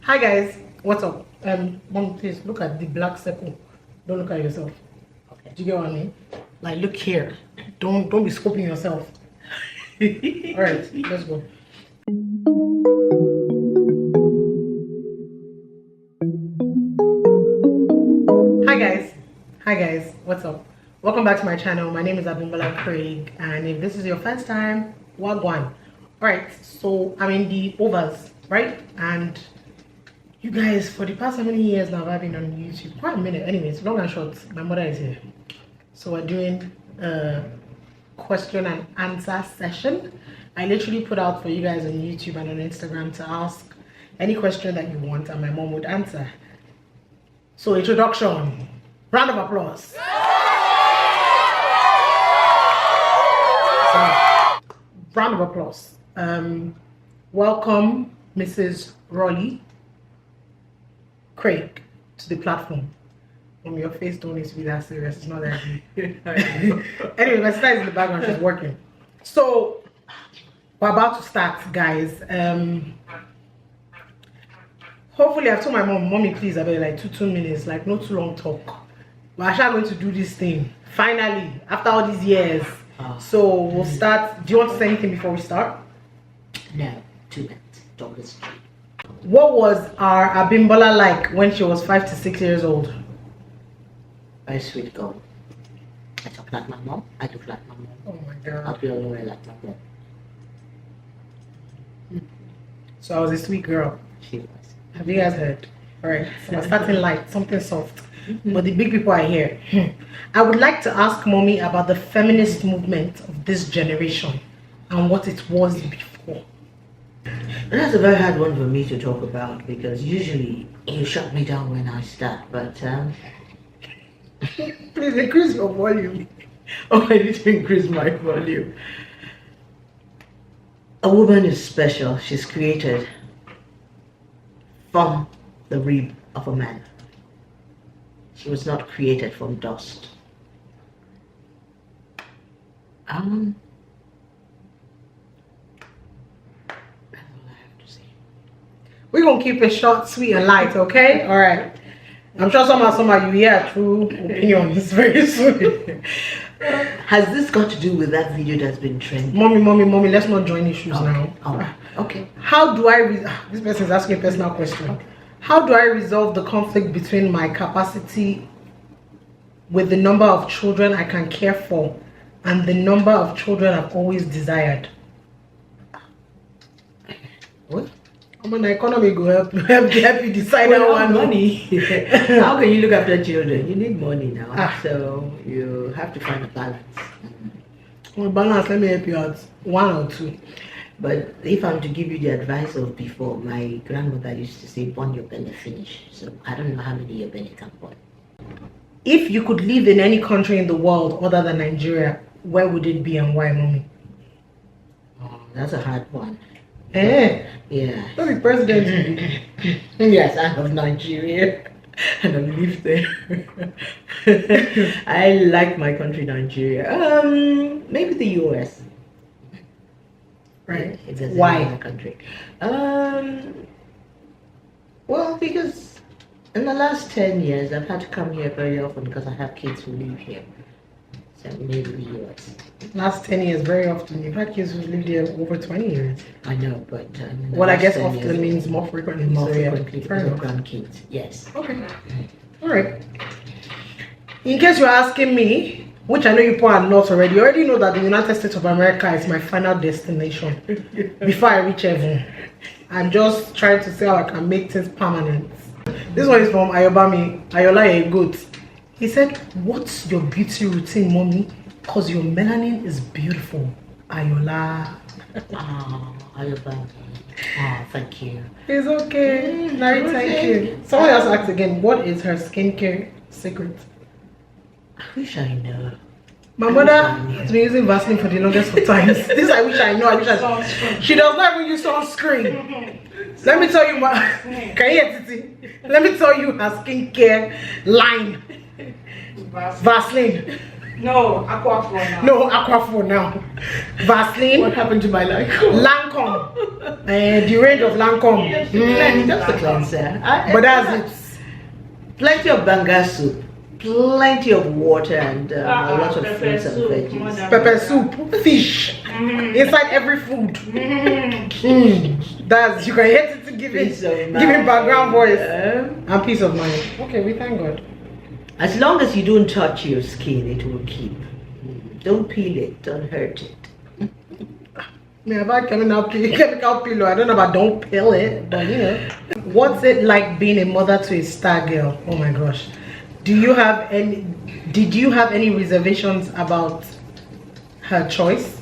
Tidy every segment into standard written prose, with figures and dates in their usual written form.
Hi guys, what's up? Mom, please look at the black circle. Don't look at yourself. Okay. Do you get what I mean? Like, look here. Don't be scoping yourself. All right, let's go. Hi guys, what's up? Welcome back to my channel. My name is Abimbola Craig, and if this is your first time, wagwan. All right, so I'm in the overs, right? And you guys, for the past how many years now I've been on YouTube? Quite a minute. Anyways, long and short, my mother is here. So we're doing a question and answer session. I literally put out for you guys on YouTube and on Instagram to ask any question that you want, and my mom would answer. So introduction, round of applause. So, round of applause. Welcome Mrs. Rolly Craig to the platform. Your face don't need to be that serious. It's not that deep. Anyway, my sister is in the background. She's working. So we're about to start, guys. Hopefully, I've told my mom, mommy, please, I bet like two minutes, like not too long talk. We're actually going to do this thing finally after all these years. So we'll start. Do you want to say anything before we start? No, 2 minutes. Don't listen. What was our Abimbola like when she was 5 to 6 years old? Very sweet girl. I talk like my mom. I look like my mom. Oh my god. I'll be all the way like my mom. So I was a sweet girl. She was. Have you guys heard? Alright, so we're starting light, something soft. But the big people are here. I would like to ask mommy about the feminist movement of this generation and what it was before. And that's a very hard one for me to talk about because usually you shut me down when I start, but please increase your volume. Oh, I need to increase my volume. A woman is special. She's created from the rib of a man. She was not created from dust. That's all I have to say. We're gonna keep it short, sweet, and light, okay? Alright. I'm sure some of you hear true opinions very soon. Has this got to do with that video that's been trending? Mommy, let's not join issues now. Okay. How do I this person is asking a personal question. Okay. How do I resolve the conflict between my capacity with the number of children I can care for and the number of children I've always desired? What? An economy go help you decide that one. Money. How can you look after children? You need money now. So you have to find a balance. Well, balance, let me help you out. 1 or 2. But if I'm to give you the advice of before, my grandmother used to say, burn your belly, finish. So I don't know how many your belly can burn. If you could live in any country in the world other than Nigeria, where would it be and why, mommy? Oh, that's a hard one. Yeah. Don't be president. Yes, I'm of Nigeria. And I live there. I like my country, Nigeria. Maybe the US. Right. It's a why? Country. Well, because in the last 10 years, I've had to come here very often because I have kids who live here. So maybe the US. Last 10 years, very often. You've had kids who lived here over 20 years. I know, but well, I guess often means more frequently. More frequently for grandkids. Yes. Okay. All right. In case you're asking me, which I know you people are not already, you already know that the United States of America is my final destination before I reach heaven. I'm just trying to see how I can make things permanent. This one is from Ayobami, Ayola a goat. He said, what's your beauty routine, mommy? Because your melanin is beautiful. Ayola. Oh, Ayobami. Oh, thank you. It's okay. Larry, thank you. Someone else asked again, what is her skincare secret? I wish I know. My mother has been using Vaseline for the longest of times. This I wish I know. I wish I know. She does not even use sunscreen. Let me tell you, can you hear Titi? Let me tell you her skincare line. Vaseline. No, Aquaphor now. No, Aquaphor now. Vaseline. What happened to my life? Lancome. The range of Lancome. Just a cleanser. But that's it. Plenty of banga soup, plenty of water, and a lot of pepper fruits and soup, veggies. Pepper soup, fish, inside every food. That's, you can hit it to give it background voice and peace of mind. Okay, we thank God. As long as you don't touch your skin, it will keep. Don't peel it, don't hurt it. Yeah, about chemical pillow, I don't know about don't peel it, but you know. What's it like being a mother to a star girl? Oh my gosh. Did you have any reservations about her choice?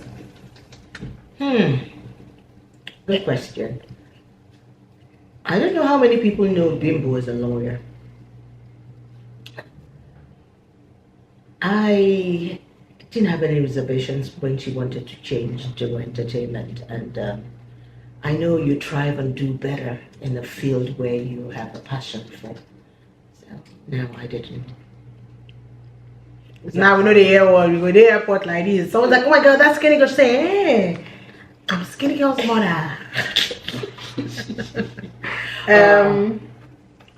Good question. I don't know how many people know Bimbo is a lawyer. I didn't have any reservations when she wanted to change to entertainment, and I know you thrive and do better in a field where you have a passion for. So no, I didn't. Now we know the airport. We go to the airport like this. Someone's like, "Oh my God, that's skinny girl." Say, "Hey, I'm skinny girl's mother."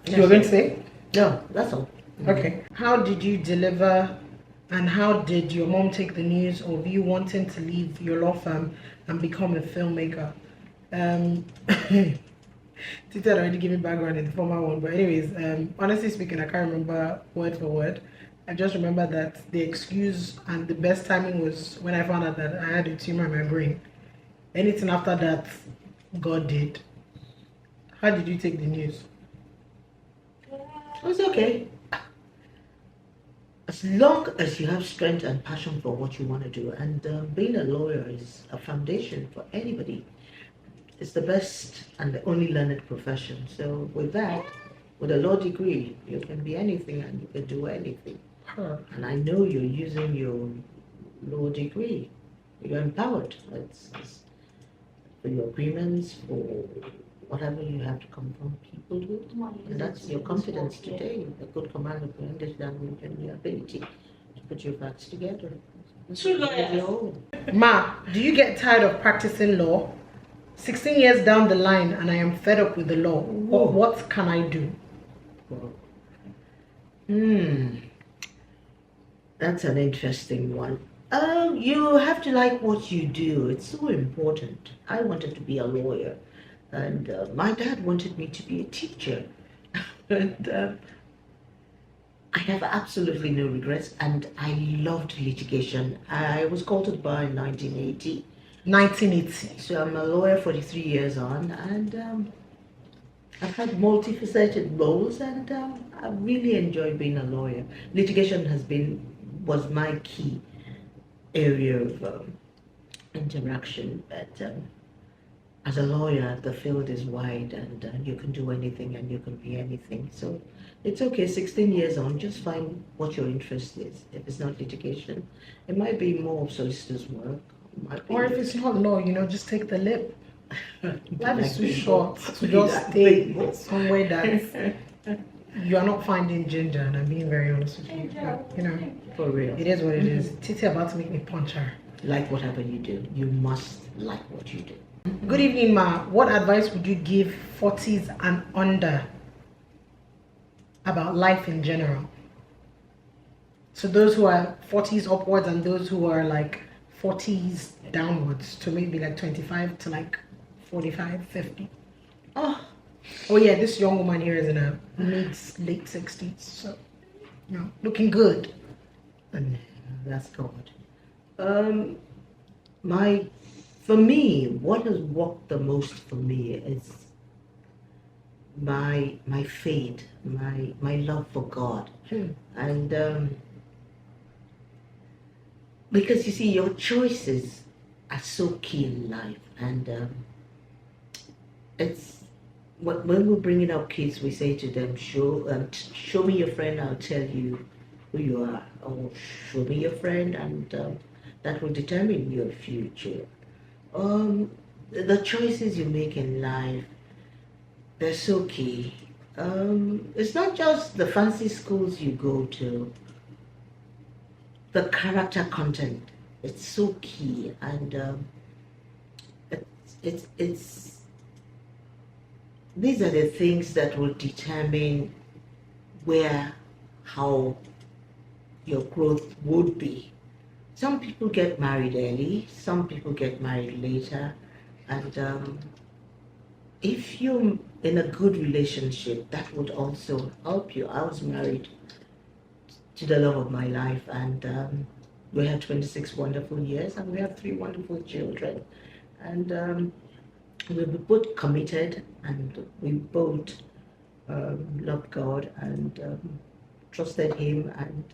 You were going to say? No, that's all. Okay. How did you deliver, and how did your mom take the news of you wanting to leave your law firm and become a filmmaker? Tita already gave me background in the former one, but anyways, honestly speaking, I can't remember word for word. I just remember that the excuse and the best timing was when I found out that I had a tumor in my brain. Anything after that, God did. How did you take the news? It was okay. As long as you have strength and passion for what you want to do, and being a lawyer is a foundation for anybody. It's the best and the only learned profession. So with that, with a law degree, you can be anything and you can do anything. And I know you're using your law degree. You're empowered. It's for your agreements, for whatever you have to confront people with. And that's your confidence today, a good command of your English language and your ability to put your facts together. True lawyer. Ma, do you get tired of practicing law? 16 years down the line and I am fed up with the law. What can I do? That's an interesting one. You have to like what you do. It's so important. I wanted to be a lawyer, and my dad wanted me to be a teacher. And I have absolutely no regrets, and I loved litigation. I was called to the bar in 1980. 1980. So I'm a lawyer 43 years on, and I've had multifaceted roles, and I really enjoyed being a lawyer. Litigation was my key area of interaction, but as a lawyer, the field is wide, and you can do anything and you can be anything. So it's okay. 16 years on, just find what your interest is. If it's not litigation, it might be more of solicitor's work. Or if it's not law, just take the lip. Life is too short to just That stay big. somewhere that you are not finding ginger, and I'm being very honest with you. For real. It is what it is. Titi about to make me punch her. Like whatever you do, you must like what you do. Good evening, Ma. What advice would you give 40s and under about life in general? So those who are 40s upwards and those who are like 40s downwards, to maybe like 25 to like 45, 50. Oh yeah, this young woman here is in her late 60s, so looking good. And that's God. For me, what has worked the most for me is my faith, my love for God. And because you see, your choices are so key in life, and it's when we're bringing up kids, we say to them, show me your friend, I'll tell you who you are, or show me your friend, and that will determine your future. The choices you make in life, they're so key. It's not just the fancy schools you go to. the character content. It's so key, and it's these are the things that will determine how your growth would be. Some people get married early, some people get married later, and if you're in a good relationship, that would also help you. I was married to the love of my life, and we had 26 wonderful years, and we have 3 wonderful children, and we were both committed, and we both loved God and trusted Him, and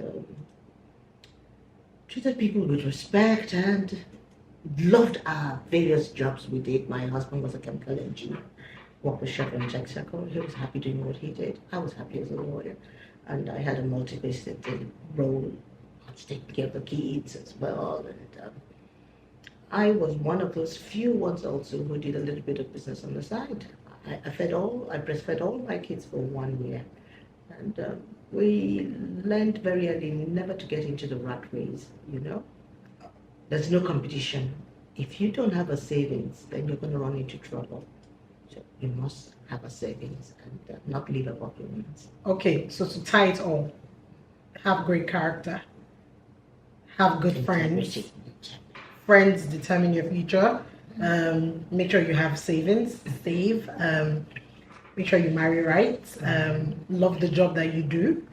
treated people with respect, and loved our various jobs we did. My husband was a chemical engineer, worked with Chevron Xoxo. He was happy doing what he did. I was happy as a lawyer, and I had a multifaceted role. I was taking care of the kids as well, and I was one of those few ones also who did a little bit of business on the side. I breastfed all my kids for 1 year, and we learned very early never to get into the rat race. There's no competition. If you don't have a savings, then you're going to run into trouble. So you must have a savings and not live above your means. Okay, so to tie it all, have great character, have good friends. Friends determine your future. Make sure you have savings, save. Make sure you marry right. Love the job that you do.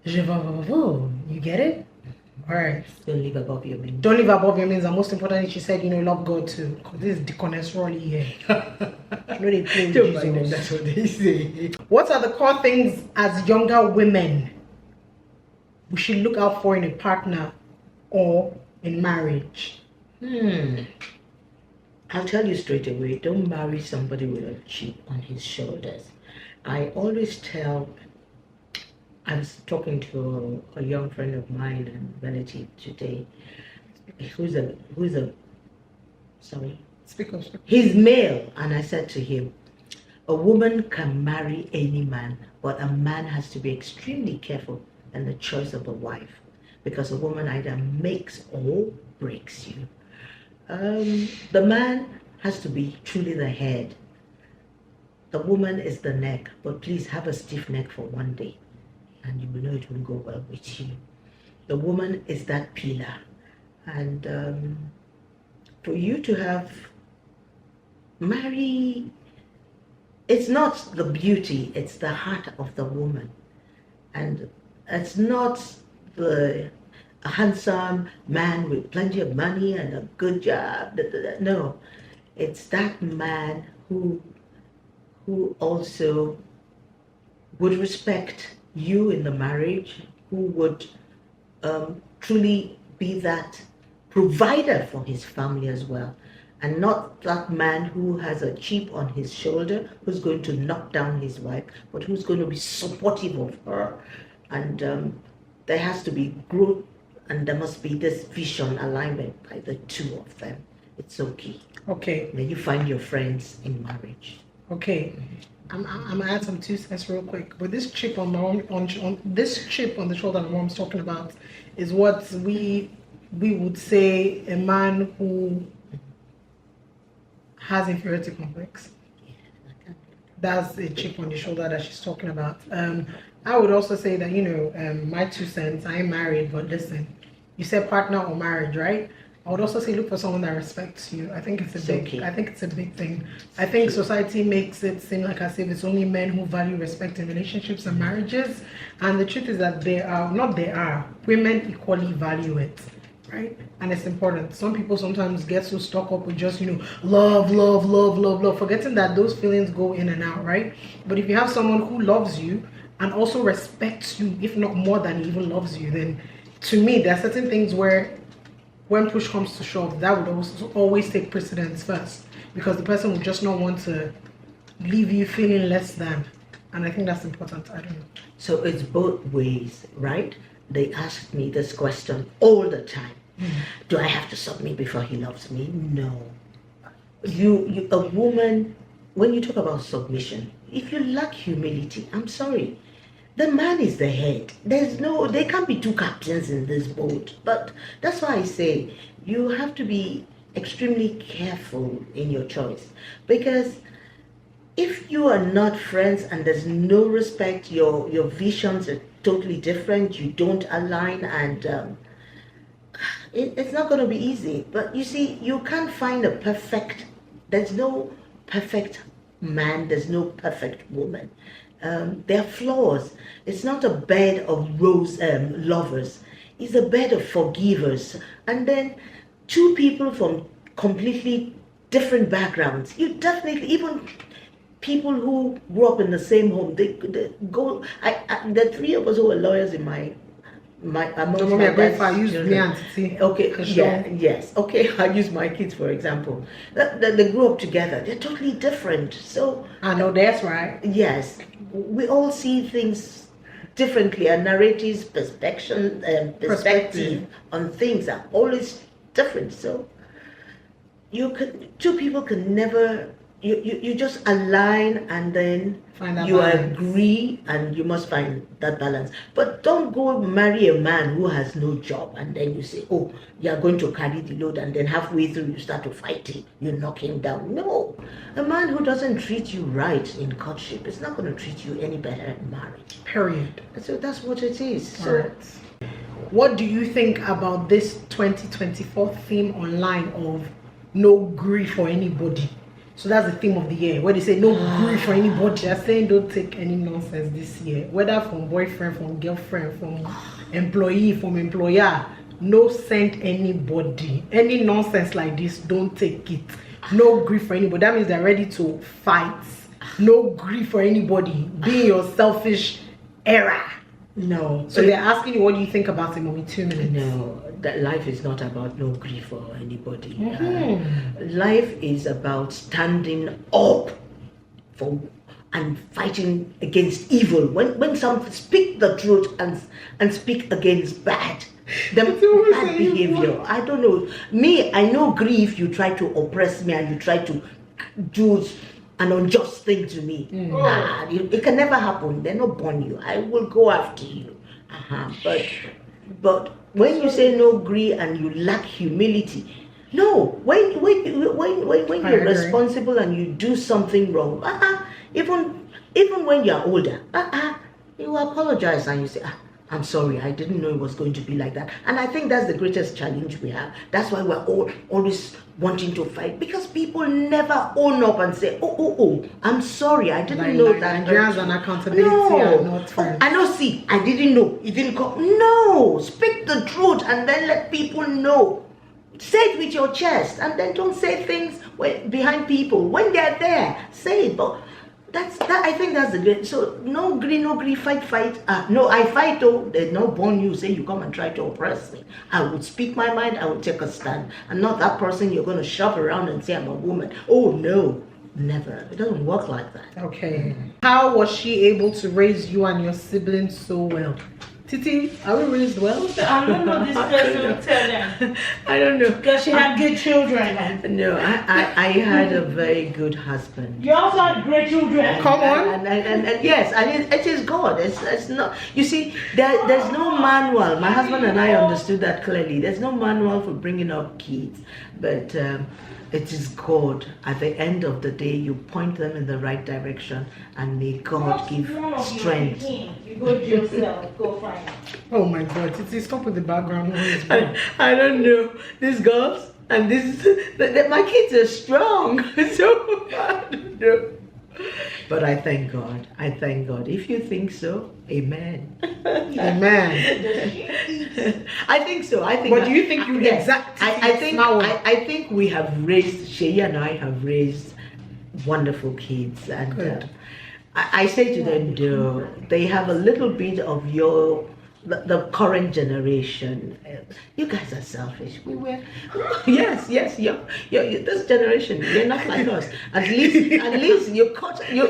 You get it? All right. Don't live above your means. Don't live above your means, and most importantly, she said, love God too. Because this is deaconess Rolly here. They play with Jesus. That's what they say. What are the core things as younger women we should look out for in a partner or in marriage? I'll tell you straight away, don't marry somebody with a chip on his shoulders. I always tell, I was talking to a young friend of mine and relative today, he's male, and I said to him, a woman can marry any man, but a man has to be extremely careful in the choice of a wife, because a woman either makes or breaks you. The man has to be truly the head. The woman is the neck, but please have a stiff neck for one day, and you will know it will go well with you. The woman is that pillar, and for you to marry, it's not the beauty, it's the heart of the woman, and it's not a handsome man with plenty of money and a good job. No, it's that man who also would respect you in the marriage, who would truly be that provider for his family as well, and not that man who has a chip on his shoulder, who's going to knock down his wife, but who's going to be supportive of her. And there has to be growth, and there must be this vision alignment by the two of them. It's okay. Okay. Then you find your friends in marriage. Okay. I'm gonna add some 2 cents real quick. But this chip on this chip on the shoulder my mom's talking about is what we would say a man who has inferiority complex. That's a chip on the shoulder that she's talking about. I would also say that, my 2 cents, I ain't married, but listen, you said partner or marriage, right? I would also say look for someone that respects you. I think it's a big thing. I think society makes it seem like as if it's only men who value respect in relationships and marriages. And the truth is that women equally value it, right? And it's important. Some people sometimes get so stuck up with just, love, forgetting that those feelings go in and out, right? But if you have someone who loves you and also respects you, if not more than he even loves you, then to me, there are certain things where when push comes to shove, that would also always take precedence first, because the person would just not want to leave you feeling less than. And I think that's important. I don't know. So it's both ways, right? They ask me this question all the time. Do I have to submit before he loves me? No. A woman, when you talk about submission, if you lack humility, I'm sorry, the man is the head. There can't be two captains in this boat. But that's why I say you have to be extremely careful in your choice, because if you are not friends and there's no respect, your visions are totally different, you don't align, and it's not going to be easy. But you see, you can't find there's no perfect man, there's no perfect woman. There are flaws. It's not a bed of lovers. It's a bed of forgivers. And then two people from completely different backgrounds. You definitely, even people who grew up in the same home, they go. The three of us who were lawyers in my amongst my dad's children. Okay, yeah, yes. Okay, I use my kids for example. They grew up together. They're totally different. So I know that's right. Yes, we all see things differently. Our narratives, perspective on things are always different. So two people can never. You just align, and then you agree, and you must find that balance. But don't go marry a man who has no job, and then you say, oh, you're going to carry the load, and then halfway through you start to fight him, you knock him down. No, a man who doesn't treat you right in courtship is not going to treat you any better in marriage. Period. So that's what it is. So what do you think about this 2024 theme online of no grief for anybody? So that's the theme of the year, where they say no grief for anybody. They're saying don't take any nonsense this year, whether from boyfriend, from girlfriend, from employee, from employer. No send anybody. Any nonsense like this, don't take it. No grief for anybody. That means they're ready to fight. No grief for anybody. Be in your selfish era. No. So they're asking you, what do you think about it, mommy? 2 minutes. No, that life is not about no grief for anybody. Life is about standing up for and fighting against evil. When some speak the truth and speak against bad behavior. I don't know. Me, I know grief. You try to oppress me and you try to do an unjust thing to me. It can never happen. They're not born you. I will go after you. But when you say no grief and you lack humility, no. When you're responsible and you do something wrong, even when you're older, you apologize and you say, I'm sorry, I didn't know it was going to be like that. And I think that's the greatest challenge we have. That's why we're all always wanting to fight, because people never own up and say, oh, I'm sorry, I didn't know that. Nigerians and accountability are not friends. I know, see, I didn't know. It didn't come. No, speak the truth and then let people know. Say it with your chest, and then don't say things behind people. When they're there, say it. But I think that's the great. So no grief, fight. No, I fight though. There's no born you say you come and try to oppress me. I would speak my mind. I would take a stand. I'm not that person you're going to shove around and say I'm a woman. Oh no, never. It doesn't work like that. Okay. How was she able to raise you and your siblings so well? Titi, are we raised well? I don't know this person will tell them. I don't know. Because she had good children. No, I had a very good husband. You also had great children. Come on. And yes, and it is God. It's not. You see, there's no manual. My husband and I understood that clearly. There's no manual for bringing up kids, but it is God. At the end of the day, you point them in the right direction, and may God give strength. You go to yourself, go find it. Oh my God, Titi, stop with the background noise. I don't know. These girls and my kids are strong. So I don't know. But I thank God. I thank God. If you think so, amen. Amen. I think so. I think. But do you think you exactly? I think we have raised. Sheyi and I have raised wonderful kids, and I say to them, though, they have a little bit of the current generation. You guys are selfish. We were, yes. This generation, you're not like us. At least you cut. No.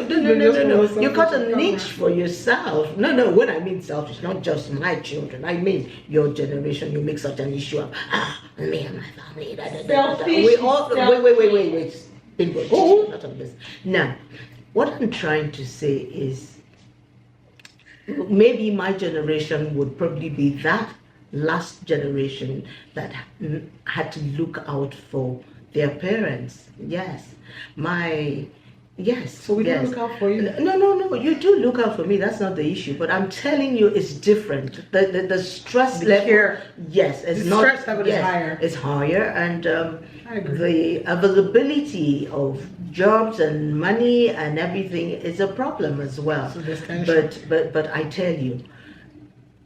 You cut a niche for yourself. No. When I mean selfish, not just my children. I mean your generation. You make such an issue of me and my family. Selfish. We all wait. Not on this. Now, what I'm trying to say is, maybe my generation would probably be that last generation that had to look out for their parents. Yes, yes. So we yes. don't look out for you. No. You do look out for me. That's not the issue. But I'm telling you, it's different. The stress The level. care. Yes, it's The not. stress level is higher. It's higher, and I agree. the availability of jobs and money and everything is a problem as well. So there's tension. But I tell you,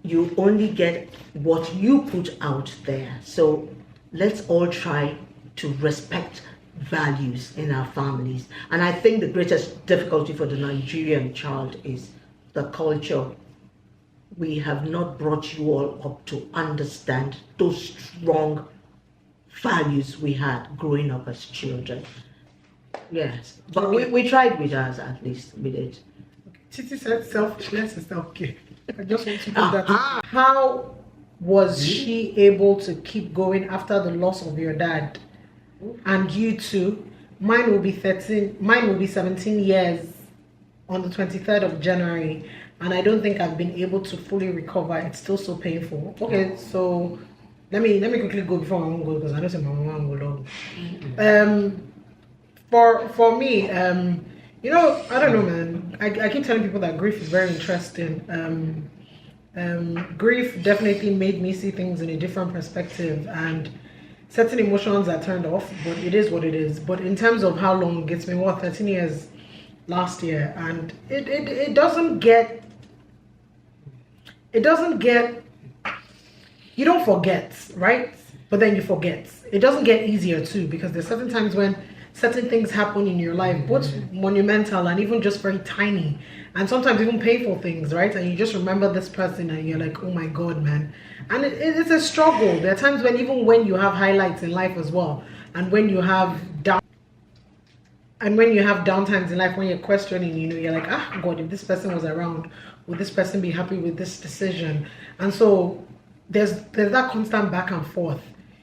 you only get what you put out there. So let's all try to respect values in our families. And I think the greatest difficulty for the Nigerian child is the culture. We have not brought you all up to understand those strong values we had growing up as children. Yes, but Okay. we tried with us, at least we did. Titi said selfishness is self-care. I just want to put that. Aha. How was she able to keep going after the loss of your dad? And you too. Mine will be 17 years on the 23rd of January. And I don't think I've been able to fully recover. It's still so painful. Okay, so let me quickly go before my mom goes, because I know my mom will long. For me, you know, I don't know, man. I keep telling people that grief is very interesting. Grief definitely made me see things in a different perspective, and certain emotions are turned off, but it is what it is. But in terms of how long, it's been 13 years last year, and it doesn't get, you don't forget, right? But then you forget. It doesn't get easier too, because there's certain times when certain things happen in your life, both monumental and even just very tiny, and sometimes even painful things, right? And you just remember this person and you're like, oh my God, man. And it's a struggle. There are times when, even when you have highlights in life as well, and when you have downtimes in life, when you're questioning, you know, you're like, ah, God, if this person was around, would this person be happy with this decision? And so there's that constant back and forth,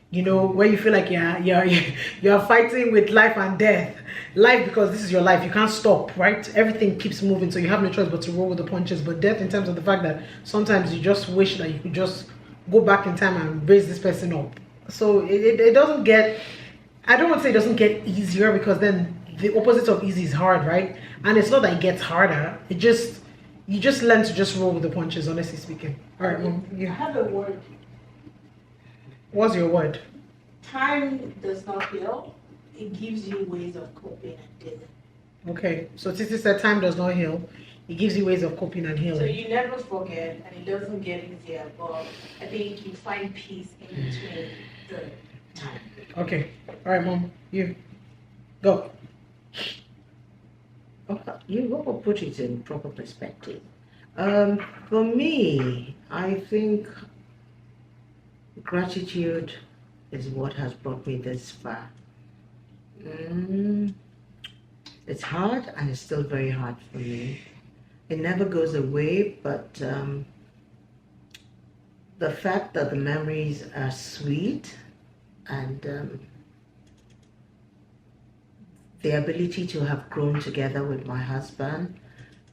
you know, where you feel like you're fighting with life and death. Life, because this is your life, you can't stop, right? Everything keeps moving, so you have no choice but to roll with the punches. But death, in terms of the fact that sometimes you just wish that you could just go back in time and raise this person up. So it doesn't get, I don't want to say it doesn't get easier, because then the opposite of easy is hard, right? And it's not that it gets harder, you just learn to just roll with the punches, honestly speaking. All right, Mom. I have a word. What's your word? Time does not heal. It gives you ways of coping and dealing. Okay, so Titi said time does not heal. It gives you ways of coping and So healing. you never forget, and it doesn't get easier, but I think you find peace in between the time. Okay, all right, Mom. You go. You will put it in proper perspective. For me, I think gratitude is what has brought me this far. It's hard, and it's still very hard for me. It never goes away, but the fact that the memories are sweet, and the ability to have grown together with my husband,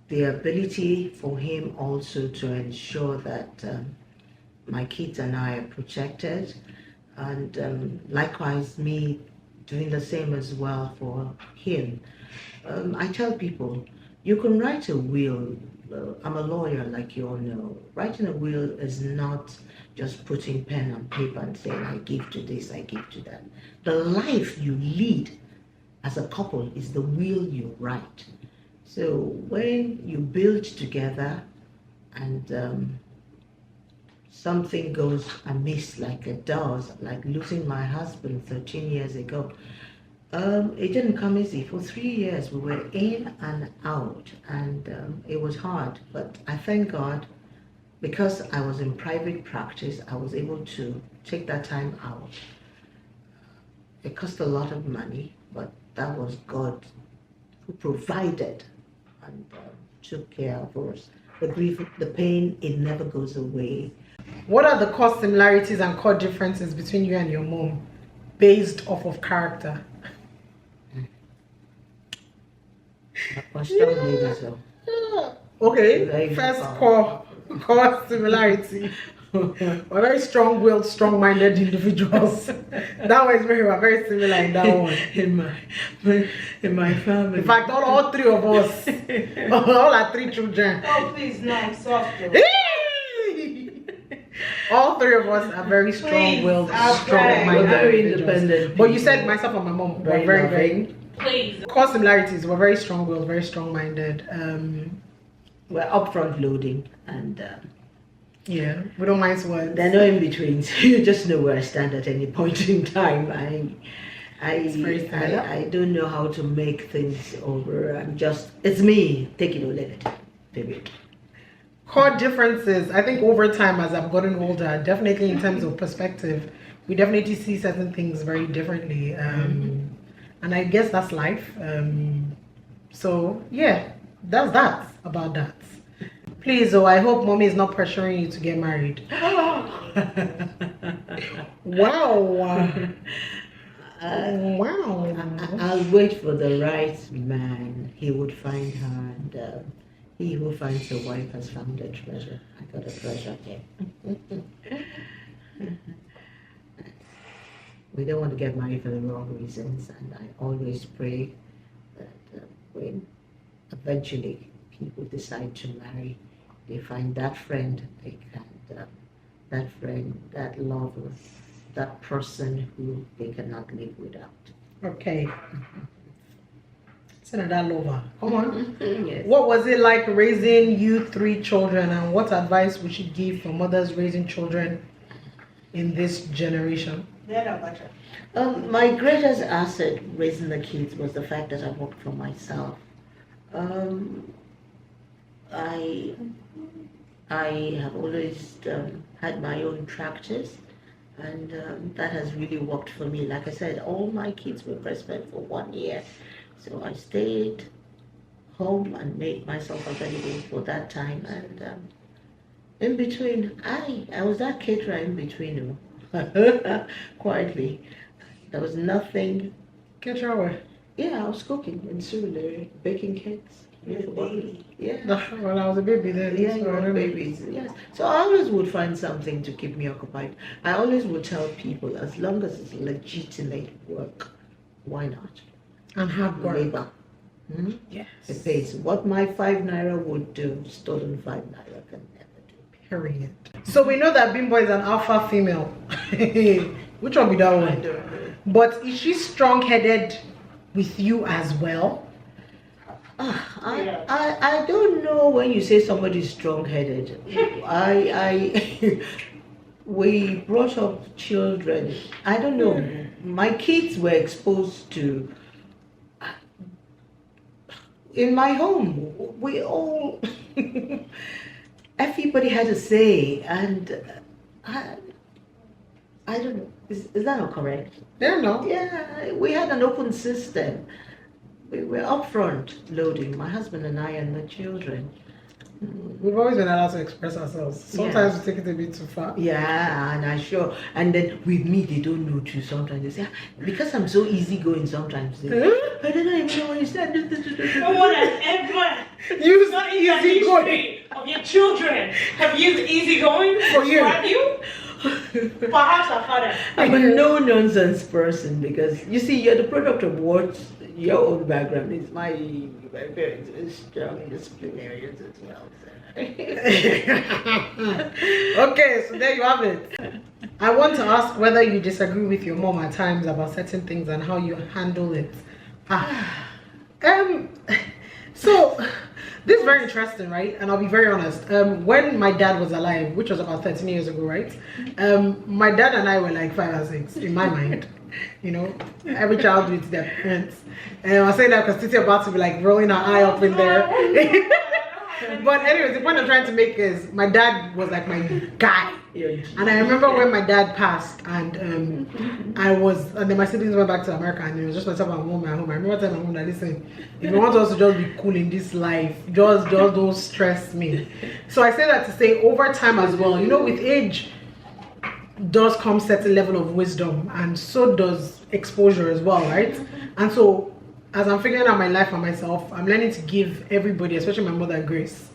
the ability for him also to ensure that my kids and I are protected, and likewise me doing the same as well for him. I tell people, you can write a will. I'm a lawyer, like you all know. Writing a will is not just putting pen on paper and saying, I give to this, I give to that. The life you lead as a couple is the will you write. So when you build together and something goes amiss, like it does, like losing my husband 13 years ago, it didn't come easy. For 3 years we were in and out, and it was hard, but I thank God, because I was in private practice, I was able to take that time out. It cost a lot of money, but that was God who provided and took care of us. The grief, the pain, it never goes away. What are the core similarities and core differences between you and your mom, based off of character? Okay, Very first powerful. core similarity. We're very strong-willed, strong-minded individuals. That was we're very similar in that one. in my family. In fact, all three of us, all our 3 children. Oh, please, no, I'm soft. Though. All 3 of us are very strong-willed, I'll strong-minded, We're very individuals. independent. But you said people. myself and my mom were Very very, loving. very. Please. Core similarities. We're very strong-willed, very strong-minded. We're upfront loading, and Yeah, we don't mind swords. there are no in betweens. You just know where I stand at any point in time. It's very similar. I don't know how to make things over. It's me. Take it or leave it. Period. Core differences. I think over time, as I've gotten older, definitely in terms of perspective, we definitely see certain things very differently. And I guess that's life. So yeah, that's that about that. Please, I hope mommy is not pressuring you to get married. Wow. Wow. I'll wait for the right man. He would find her, and he who finds a wife has found a treasure. I got a treasure here. We don't want to get married for the wrong reasons, and I always pray that when eventually people decide to marry, they find that friend they can, that lover, that person who they cannot live without. Okay. Senator Lover, come on. Yes. What was it like raising you 3 children, and what advice would you give for mothers raising children in this generation? My greatest asset raising the kids was the fact that I worked for myself. I have always had my own practice, and that has really worked for me. Like I said, all my kids were breastfed for 1 year, so I stayed home and made myself available for that time. And in between, I was that caterer in between, quietly. There was nothing. Get your way. Yeah, I was cooking in Surulere, baking cakes. Yeah. Well, I was a baby then. Yeah, so you I were don't know. babies. Yes. So I always would find something to keep me occupied. I always would tell people, as long as it's legitimate work, why not? And hard work. Labor. Yes. It pays. What my 5 naira would do, stolen 5 naira can never do. Period. So we know that Bimbo is an alpha female. Which one be that one? I don't know. But is she strong-headed with you as well? I don't know when you say somebody's strong-headed. We brought up children. I don't know. My kids were exposed to. In my home, we all. Everybody had a say, and I don't know. Is that not correct? Yeah, no. Yeah, we had an open system. We were upfront loading, my husband and I and the children. We've always been allowed to express ourselves. Sometimes we take it a bit too far. Yeah, and and then with me, they don't know too. Sometimes they say, because I'm so easygoing, sometimes they, I don't even know what you said. No one has ever Use not in the easy going. history of your children have used easygoing to For you. describe you. Perhaps our father. I'm a no-nonsense person because, you see, you're the product of what your own background is. My parents are strong disciplinarians as well. Okay, so there you have it. I want to ask whether you disagree with your mom at times about certain things and how you handle it. So this is very interesting, right? And I'll be very honest. When my dad was alive, which was about 13 years ago, right? My dad and I were like 5 or 6 in my mind. You know, every child with their parents. And I was saying that because Titi about to be like rolling her eye up in there. But anyways, the point I'm trying to make is my dad was like my guy. And I remember when my dad passed and and then my siblings went back to America and it was just myself and mom at home. I remember telling my mom that, listen, if you want us to just be cool in this life, just don't stress me. So I say that to say over time as well, you know, with age does come certain level of wisdom and so does exposure as well, right? And so as I'm figuring out my life for myself, I'm learning to give everybody, especially my mother, grace.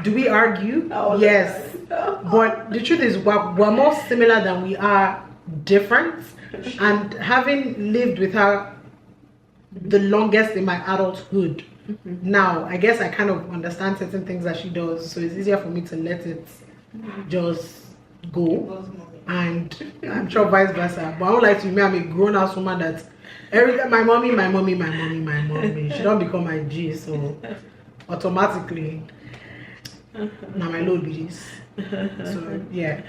Do we argue? All the Yes. But the truth is, we're more similar than we are different. And having lived with her the longest in my adulthood, now I guess I kind of understand certain things that she does, so it's easier for me to let it just go. And I'm sure vice versa. But I don't like to me, I'm a grown-ass woman that every time my mommy, she don't become my G, so automatically now my load be this. So yeah,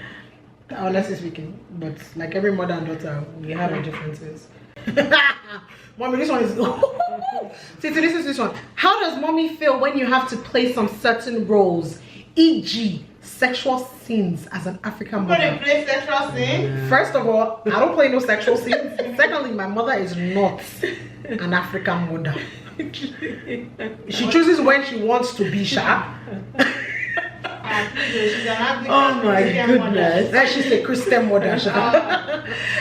honestly speaking, but like every mother and daughter, we have our differences. Mommy, this one is see, this is this one. How does mommy feel when you have to play some certain roles, e.g. sexual scenes as an African mother? You play sexual scenes? First of all, I don't play no sexual scenes. Secondly, my mother is not an African mother. She chooses when she wants to be sharp. Oh my goodness. Then she's a Christian mother.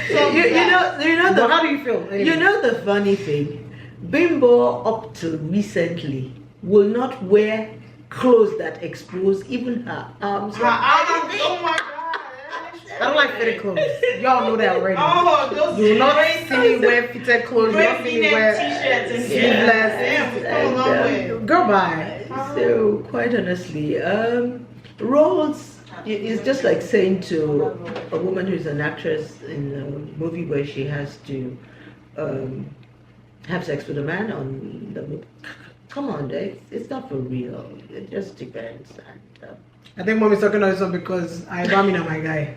You know But how do you feel? Anyway? You know the funny thing, Bimbo up till recently will not wear clothes that expose even her arms. Oh my god. I don't like fitted clothes. Y'all know that already. Oh, those You will not see me wear fitted clothes. You will not see me wear t-shirts and sleeveless. Damn, Girl, bye. So quite honestly, roles is just like saying to a woman who's an actress in a movie where she has to have sex with a man on the movie. Come on, it's not for real. It just depends. And, I think mommy's talking about this because I am my guy.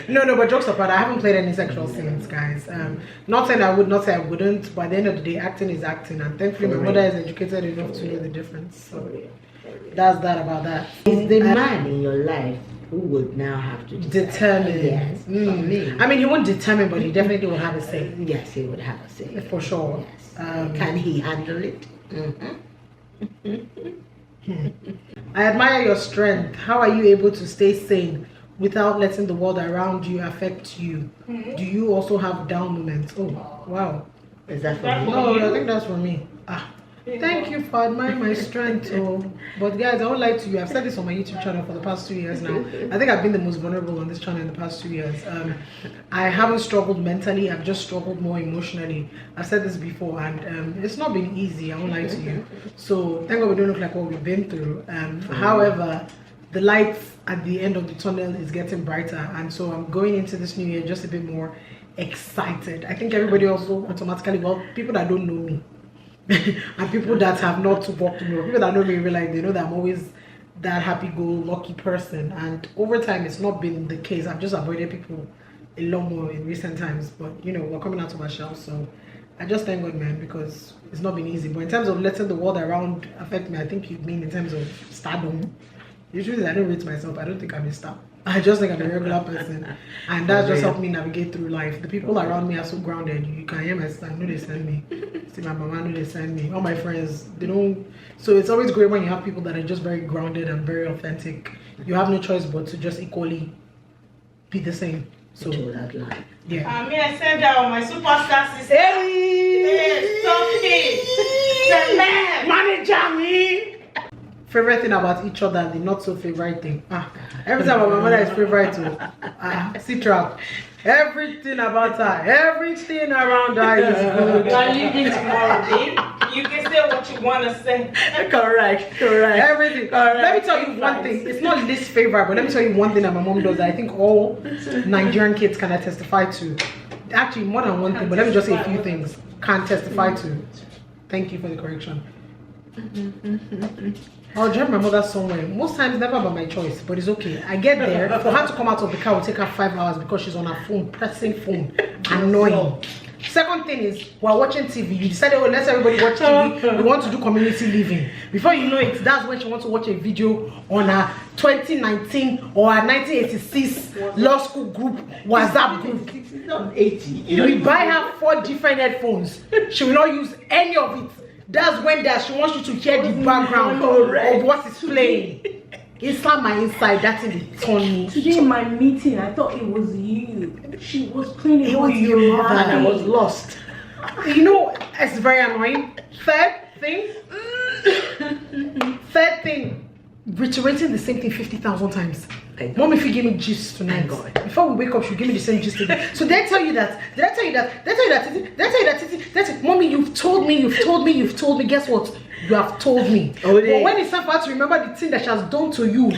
No, but jokes apart, I haven't played any sexual scenes, guys. Not saying I would, not say I wouldn't, but at the end of the day, acting is acting, and thankfully my mother is educated enough to know the difference. So that's that about that. is the man in your life who would now have to Determine. Yes. I mean, he won't determine, but he definitely will have a say. Yes, he would have a say. For sure. Yes. Can he handle it? I admire your strength. How are you able to stay sane without letting the world around you affect you? Do you also have down moments? Oh, wow. Is that for me? No, I think that's for me. Thank you for admiring my strength. But guys, I won't lie to you. I've said this on my YouTube channel for the past 2 years now. I think I've been the most vulnerable on this channel in the past 2 years. I haven't struggled mentally. I've just struggled more emotionally. I've said this before, and it's not been easy. I won't lie to you. So thank God we don't look like what we've been through. However, the light at the end of the tunnel is getting brighter, and so I'm going into this new year just a bit more excited. I think everybody also automatically, well, people that don't know me and people that have not walked with me, people that know me realize they know that I'm always that happy-go-lucky person, and over time it's not been the case. I've just avoided people a lot more in recent times, but you know, we're coming out of our shell, so I just thank God, man, because it's not been easy. But in terms of letting the world around affect me, I think you mean in terms of stardom. Usually I don't rate myself. I don't think I'm a star. I just think I'm a regular person, and that just helped me navigate through life. The people around me are so grounded. You can hear my sister, I know they send me. See my mama, I know they send me. All my friends, they don't. So it's always great when you have people that are just very grounded and very authentic. You have no choice but to just equally be the same. So yeah. I send down my superstar sister. Hey, stop it. The man. Manager me. Favorite thing about each other, the not so favorite thing. Every time my mother is favorite to C-Trap. Everything about her, everything around her is good. You are leaving tomorrow, babe. You can say what you want to say. Correct. Everything. Correct. Let me tell you one thing. It's not least favorite, but let me tell you one thing that my mom does that I think all Nigerian kids can testify to. Actually, more than one thing, but let me just say a few things. Can testify to. Thank you for the correction. I'll drive my mother somewhere. Most times never by my choice, but it's okay. I get there. For her to come out of the car will take her 5 hours because she's on her phone, pressing phone. Annoying. Second thing is, while watching TV, you decided, oh, let's everybody watch TV. We want to do community living. Before you know it, that's when she wants to watch a video on her 2019 or her 1986 law school group, WhatsApp group. It's not 80. You will buy her 4 different headphones. She will not use any of it. That's when she wants you to hear the background of what is playing. Inside my inside, that thing is turn me. Today in my meeting, I thought it was you. She was playing it was your mother. And I was lost. You know, it's very annoying. Third thing, Third thing, reiterating the same thing 50,000 times. Mom, if you give me gist tonight, before we wake up, she'll give me the same gist today. So did I tell you that? Did I tell you that? Did I tell you that? Did I tell you that? That's it. Mommy, you've told me. Guess what? You have told me. Oh, but when it's time for her to remember the thing that she has done to you,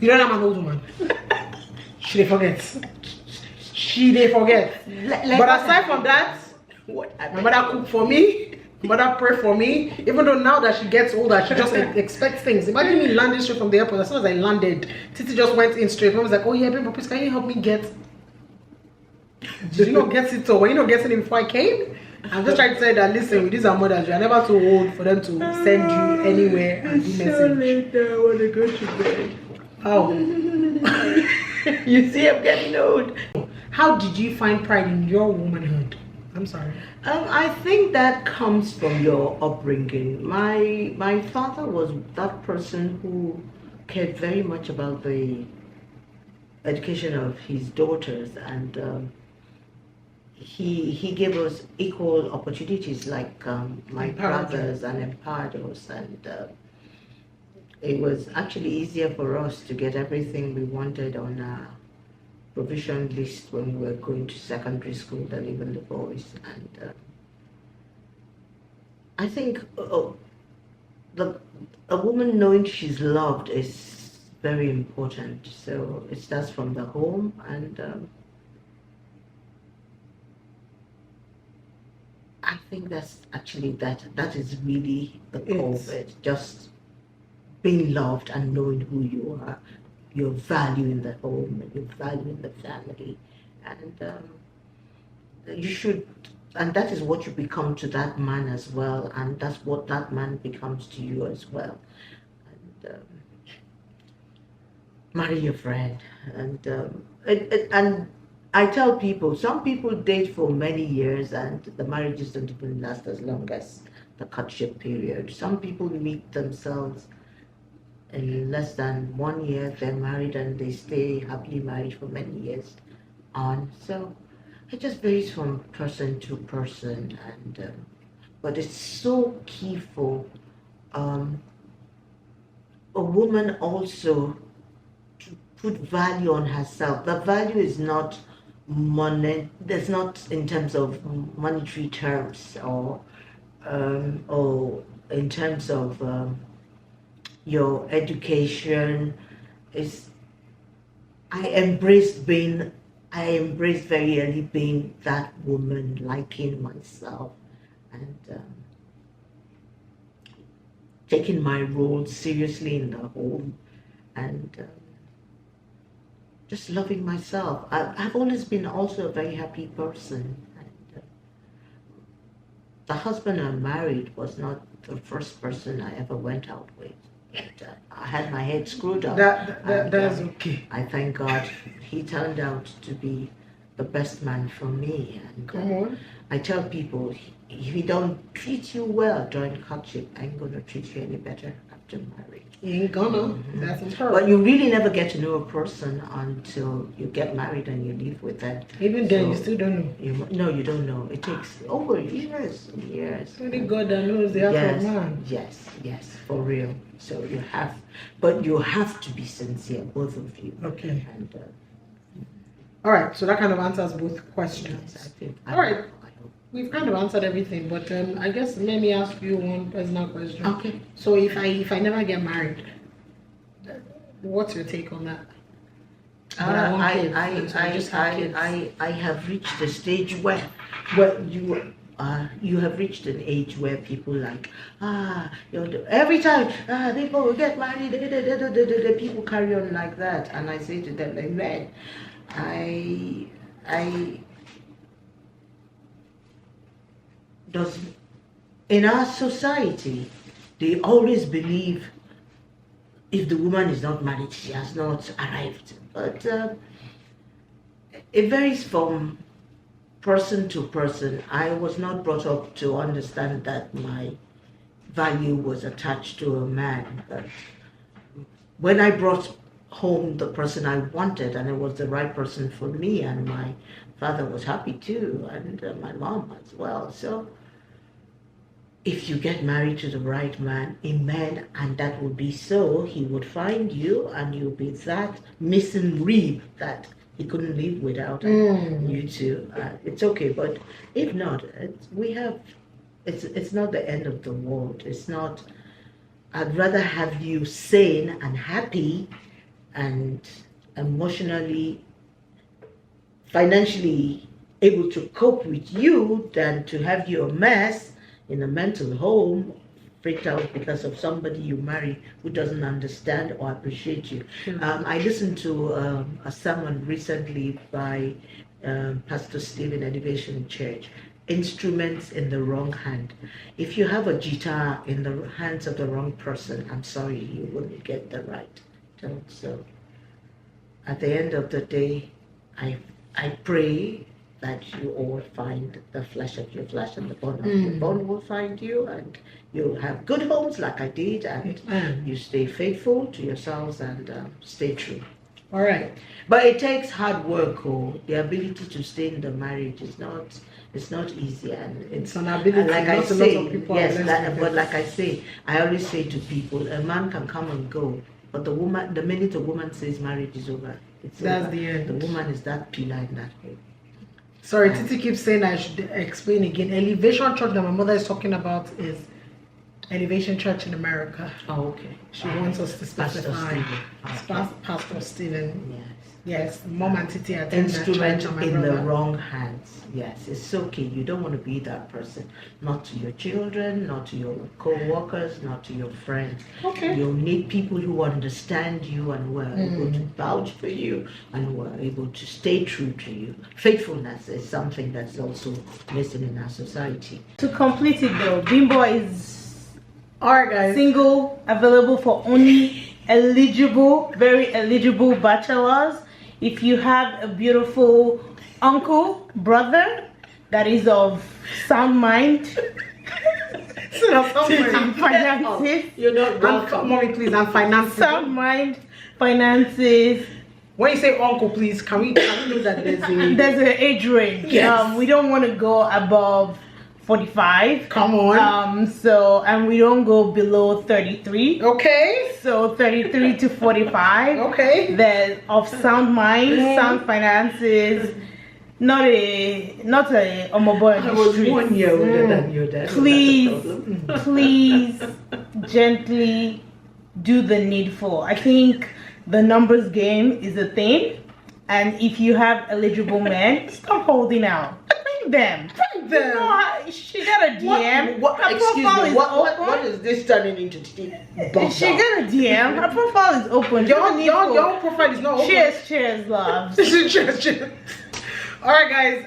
you know I'm an old woman. She dey forget. But aside from that, my mother cook for me. Mother pray for me. Even though now that she gets older, she just expects things. Imagine me landing straight from the airport. As soon as I landed, Titi just went in straight. Mom was like, "Oh yeah, baby, please can you help me get?" Did you not get it? Or were you not getting it before I came? I'm just trying to say that, listen, with these are mothers, you are never too old for them to send you anywhere and do message. So late, I want to go to bed. How? You see, I'm getting old. How did you find pride in your womanhood? I'm sorry. I think that comes from your upbringing. My father was that person who cared very much about the education of his daughters, and he gave us equal opportunities, like my brothers, and empowered us, and it was actually easier for us to get everything we wanted on our provision list when we were going to secondary school than even the boys. And I think a woman knowing she's loved is very important. So it starts from the home, and I think that's actually that is really the core of it. Just being loved and knowing who you are, your value in the home and your value in the family, and you should, and that is what you become to that man as well, and that's what that man becomes to you as well. And marry your friend, and I tell people, some people date for many years and the marriages don't even last as long as the courtship period. Some people meet themselves in less than 1 year, they're married and they stay happily married for many years on. So it just varies from person to person, and but it's so key for a woman also to put value on herself. The value is not money. There's not in terms of monetary terms, or in terms of your education. Is I embraced very early being that woman, liking myself, and taking my role seriously in the home, and just loving myself. I've always been also a very happy person, and the husband I married was not the first person I ever went out with. But, I had my head screwed up. That's okay. I thank God he turned out to be the best man for me. And Come on. I tell people, if he don't treat you well during courtship, I ain't gonna treat you any better after marriage. You ain't gonna. That's important. But you really never get to know a person until you get married and you live with them. Even then, you still don't know. No, you don't know. It takes over years and years. Only God that knows the heart of man. Yes, for real. So you have to be sincere, both of you. Okay. And all right. So that kind of answers both questions. yes, I think. All right. I hope. We've kind of answered everything, but I guess let me ask you one personal question. Okay. So if I never get married, what's your take on that? I have reached a stage where you have reached an age where people like, every time people will get married, people carry on like that, and I say to them, like, man, in our society, they always believe if the woman is not married, she has not arrived. But it varies from person to person. I was not brought up to understand that my value was attached to a man. But when I brought home the person I wanted, and it was the right person for me, and my father was happy too, and my mom as well. So if you get married to the right man, amen, and that would be so, he would find you and you'll be that missing rib that he couldn't live without you two. It's okay, but if not, it's not the end of the world. It's not. I'd rather have you sane and happy and emotionally, financially able to cope with you than to have you a mess in a mental home, freaked out because of somebody you marry who doesn't understand or appreciate you. I listened to a sermon recently by Pastor Stephen Elevation Church, Instruments in the Wrong Hand. If you have a guitar in the hands of the wrong person, I'm sorry, you wouldn't get the right tone. So at the end of the day, I pray that you all find the flesh of your flesh and the bone of your bone will find you, and you'll have good homes like I did, and you stay faithful to yourselves and stay true. All right. But it takes hard work. The ability to stay in the marriage is not. It's not easy, and it's an ability. And like I not say, a lot of people but like I say, I always say to people, a man can come and go, but the minute a woman says marriage is over, that's the end. The woman is that pillar in that home. Sorry, Titi keeps saying I should explain again. Elevation Church that my mother is talking about is Elevation Church in America. Oh, okay. She wants us to specify. Pastor Stephen. Yes, Mom and Titi attend that Instrument church, in the wrong hands. Yes, it's okay. You don't want to be that person. Not to your children, not to your co-workers, not to your friends. Okay. You'll need people who understand you and who are able to vouch for you and who are able to stay true to you. Faithfulness is something that's also missing in our society. To complete it though, Bimbo is alright, guys. Single, available for only very eligible bachelors. If you have a beautiful uncle, brother that is of sound mind, and finances, You're not welcome. Mommy, please, and finances. sound mind, finances. When you say uncle, please, can we know that there's an age range. Yes. We don't want to go above 45. Come on. And we don't go below 33. Okay. So 33 to 45. Okay. They're of sound mind, sound finances, not a boy on I the was street. 1 year older than your dad. Please gently do the needful. I think the numbers game is a thing, and if you have eligible men, stop holding out. Bring them. She got a DM. What is this turning into? She got a DM. Her profile is open. Your profile is not open. Cheers, love. Cheers. All right, guys.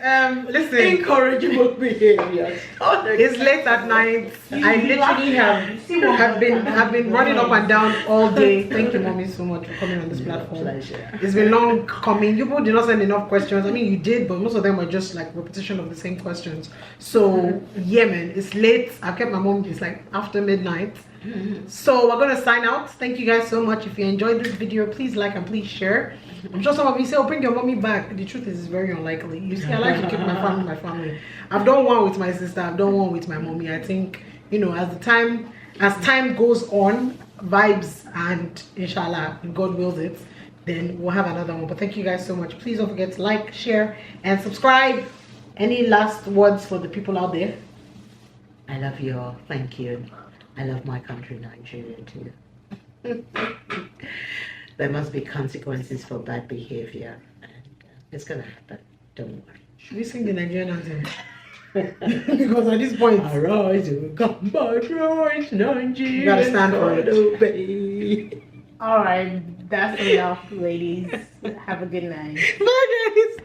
Listen. Incorrigible behavior. It's late at night. I literally have been running up and down all day. Thank you, Mommy, so much for coming on this platform. Pleasure. It's been long coming. You people did not send enough questions. I mean, you did, but most of them were just like repetition of the same questions. So yeah, man, it's late. I kept my mom. It's like after midnight. So we're gonna sign out. Thank you guys so much. If you enjoyed this video, please like and please share. I'm sure some of you say, oh, bring your mommy back. The truth is, it's very unlikely. You see, I like to keep my family. I've done one with my sister. I've done one with my mommy. I think, as time goes on, vibes, and inshallah, if God wills it, then we'll have another one. But thank you guys so much. Please don't forget to like, share, and subscribe. Any last words for the people out there? I love you all. Thank you. I love my country, Nigeria, too. There must be consequences for bad behavior, and it's gonna happen. Don't worry. Should we sing the Nigerian anthem? Because at this point, arise, come back, rise, Nigeria. You gotta stand for it. Obey. All right, that's enough, ladies. Have a good night. Bye, guys.